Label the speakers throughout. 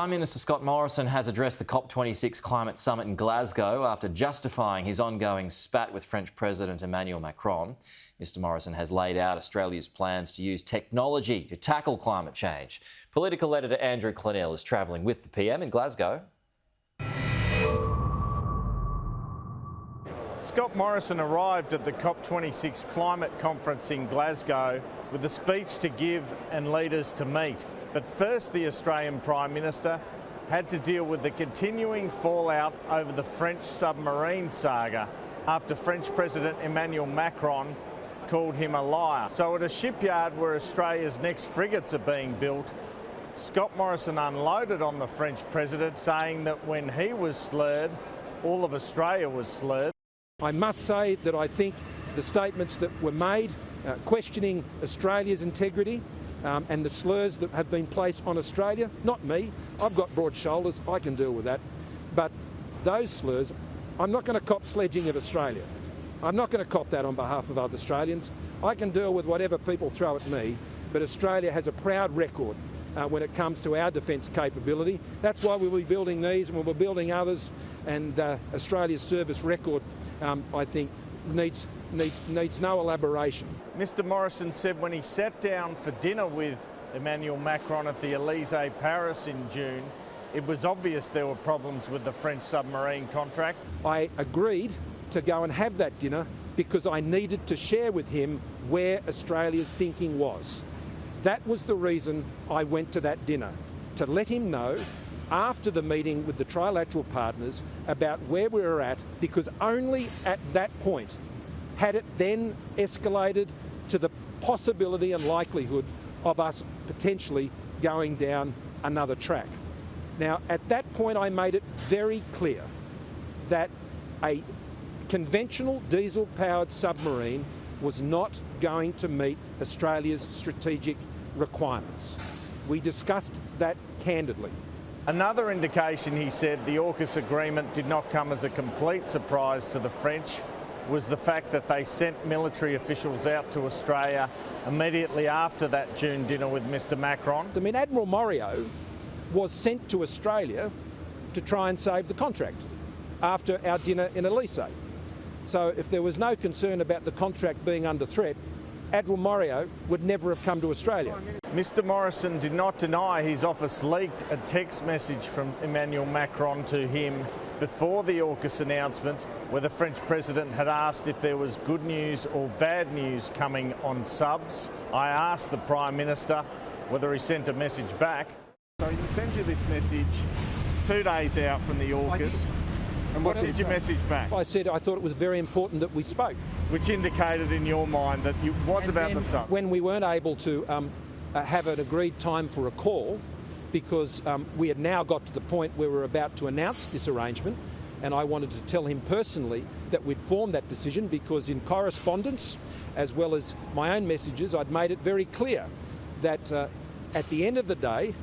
Speaker 1: Prime Minister Scott Morrison has addressed the COP26 Climate Summit in Glasgow after justifying his ongoing spat with French President Emmanuel Macron. Mr Morrison has laid out Australia's plans to use technology to tackle climate change. Political editor Andrew Clennell is travelling with the PM in Glasgow.
Speaker 2: Scott Morrison arrived at the COP26 Climate Conference in Glasgow with a speech to give and leaders to meet. But first, the Australian Prime Minister had to deal with the continuing fallout over the French submarine saga after French President Emmanuel Macron called him a liar. So at a shipyard where Australia's next frigates are being built, Scott Morrison unloaded on the French President, saying that when he was slurred, all of Australia was slurred.
Speaker 3: I must say that I think the statements that were made questioning Australia's integrity and the slurs that have been placed on Australia, not me, I've got broad shoulders, I can deal with that, but those slurs, I'm not going to cop sledging of Australia. I'm not going to cop that on behalf of other Australians. I can deal with whatever people throw at me, but Australia has a proud record when it comes to our defence capability. That's why we'll be building these and we'll be building others, and Australia's service record, I think, needs no elaboration.
Speaker 2: Mr Morrison said when he sat down for dinner with Emmanuel Macron at the Elysee, Paris in June, it was obvious there were problems with the French submarine contract.
Speaker 3: I agreed to go and have that dinner because I needed to share with him where Australia's thinking was. That was the reason I went to that dinner, to let him know after the meeting with the trilateral partners about where we were at, because only at that point had it then escalated to the possibility and likelihood of us potentially going down another track. Now, at that point, I made it very clear that a conventional diesel-powered submarine was not going to meet Australia's strategic requirements. We discussed that candidly.
Speaker 2: Another indication, he said, the AUKUS agreement did not come as a complete surprise to the French was the fact that they sent military officials out to Australia immediately after that June dinner with Mr Macron.
Speaker 3: I mean, Admiral Morio was sent to Australia to try and save the contract after our dinner in Elysee. So if there was no concern about the contract being under threat, Admiral Morio would never have come to Australia.
Speaker 2: Mr Morrison did not deny his office leaked a text message from Emmanuel Macron to him before the AUKUS announcement, where the French President had asked if there was good news or bad news coming on subs. I asked the Prime Minister whether he sent a message back. So he sent you this message 2 days out from the AUKUS. And what did you message back?
Speaker 3: I said I thought it was very important that we spoke.
Speaker 2: Which indicated in your mind that it was about the sub.
Speaker 3: When we weren't able to have an agreed time for a call, because we had now got to the point where we were about to announce this arrangement, and I wanted to tell him personally that we'd formed that decision, because in correspondence, as well as my own messages, I'd made it very clear that at the end of the day,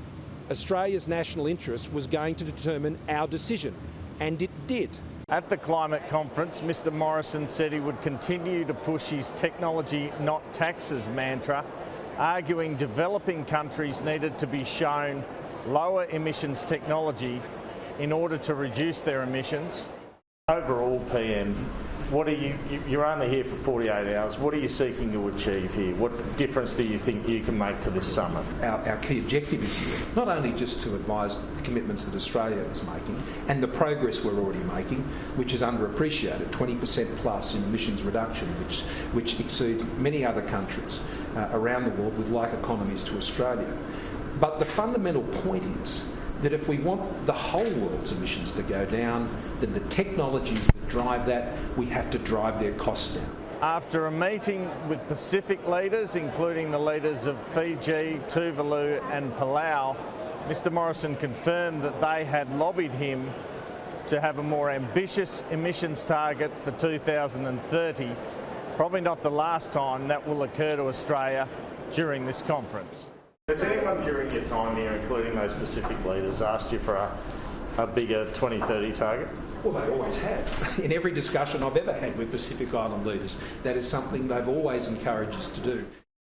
Speaker 3: Australia's national interest was going to determine our decision. And it did.
Speaker 2: At the climate conference, Mr Morrison said he would continue to push his technology, not taxes mantra, arguing developing countries needed to be shown lower emissions technology in order to reduce their emissions. Overall, PM, what are you're only here for 48 hours, what are you seeking to achieve here? What difference do you think you can make to this summit?
Speaker 4: Our key objective is here, not only just to advise the commitments that Australia is making and the progress we're already making, which is underappreciated, 20% plus in emissions reduction, which exceeds many other countries around the world with like economies to Australia. But the fundamental point is that if we want the whole world's emissions to go down, then the technologies that drive that, we have to drive their costs down.
Speaker 2: After a meeting with Pacific leaders, including the leaders of Fiji, Tuvalu and Palau, Mr Morrison confirmed that they had lobbied him to have a more ambitious emissions target for 2030. Probably not the last time that will occur to Australia during this conference. Has anyone during your time here, including those Pacific leaders, asked you for a bigger 2030 target?
Speaker 4: Well, they always have. In every discussion I've ever had with Pacific Island leaders, that is something they've always encouraged us to do.